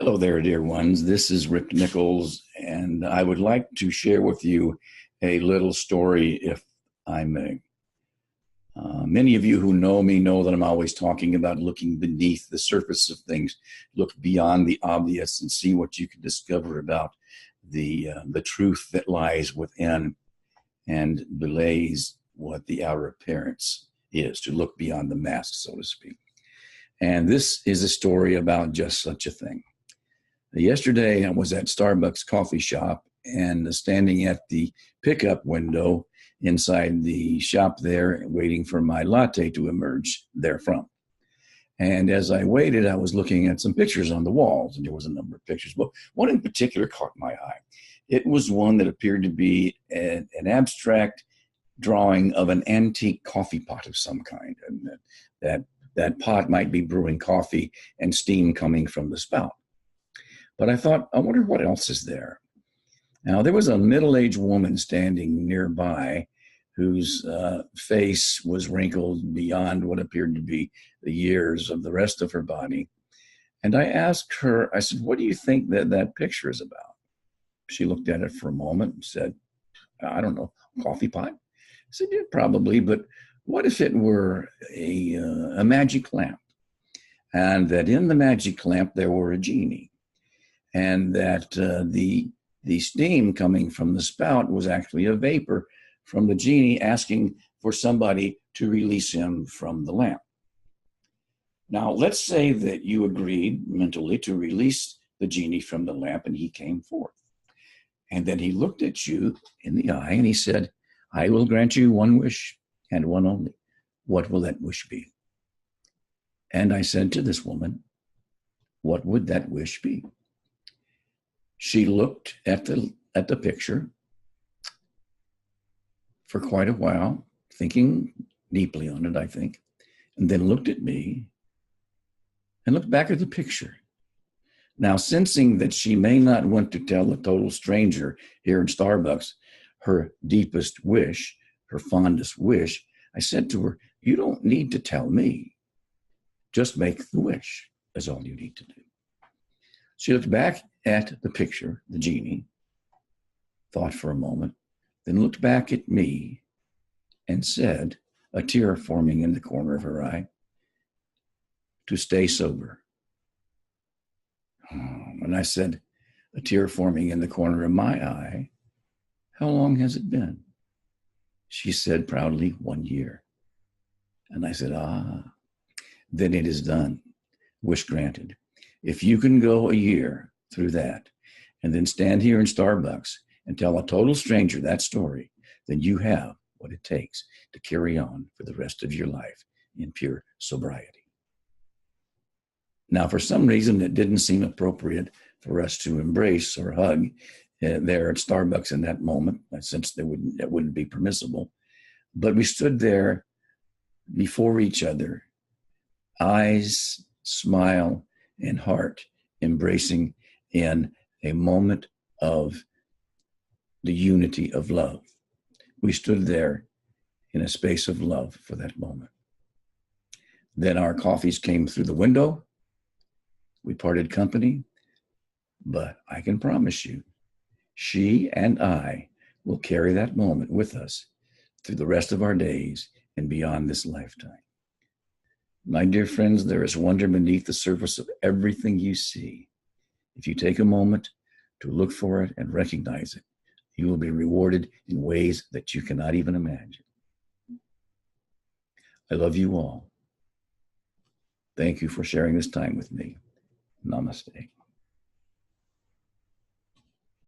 Hello there, dear ones. This is Rick Nichols, and I would like to share with you a little story, if I may. Many of you who know me know that I'm always talking about looking beneath the surface of things, look beyond the obvious, and see what you can discover about the truth that lies within and belays what the outer appearance is, to look beyond the mask, so to speak. And this is a story about just such a thing. Yesterday, I was at Starbucks coffee shop and standing at the pickup window inside the shop there, waiting for my latte to emerge therefrom. And as I waited, I was looking at some pictures on the walls, and there was a number of pictures, but one in particular caught my eye. It was one that appeared to be an abstract drawing of an antique coffee pot of some kind, and that pot might be brewing coffee and steam coming from the spout. But I thought, I wonder what else is there. Now, there was a middle-aged woman standing nearby whose face was wrinkled beyond what appeared to be the years of the rest of her body. And I asked her, I said, what do you think that picture is about? She looked at it for a moment and said, I don't know, coffee pot? I said, yeah, probably, but what if it were a magic lamp? And that in the magic lamp there were a genie, and that the steam coming from the spout was actually a vapor from the genie asking for somebody to release him from the lamp. Now, let's say that you agreed mentally to release the genie from the lamp, and he came forth. And then he looked at you in the eye and he said, I will grant you one wish and one only. What will that wish be? And I said to this woman, what would that wish be? She looked at the picture for quite a while, thinking deeply on it, I think, and then looked at me and looked back at the picture. Now, sensing that she may not want to tell a total stranger here in Starbucks her deepest wish, her fondest wish, I said to her, you don't need to tell me. Just make the wish. That's all you need to do. She looked back at the picture, the genie, thought for a moment, then looked back at me and said, a tear forming in the corner of her eye, to stay sober. And I said, a tear forming in the corner of my eye, how long has it been? She said proudly, 1 year. And I said, then it is done. Wish granted. If you can go a year through that and then stand here in Starbucks and tell a total stranger that story, then you have what it takes to carry on for the rest of your life in pure sobriety. Now, for some reason, it didn't seem appropriate for us to embrace or hug there at Starbucks in that moment, since that wouldn't be permissible. But we stood there before each other, eyes, smile, and heart embracing in a moment of the unity of love. We stood there in a space of love for that moment. Then our coffees came through the window. We parted company, but I can promise you, she and I will carry that moment with us through the rest of our days and beyond this lifetime. My dear friends, there is wonder beneath the surface of everything you see. If you take a moment to look for it and recognize it, you will be rewarded in ways that you cannot even imagine. I love you all. Thank you for sharing this time with me. Namaste.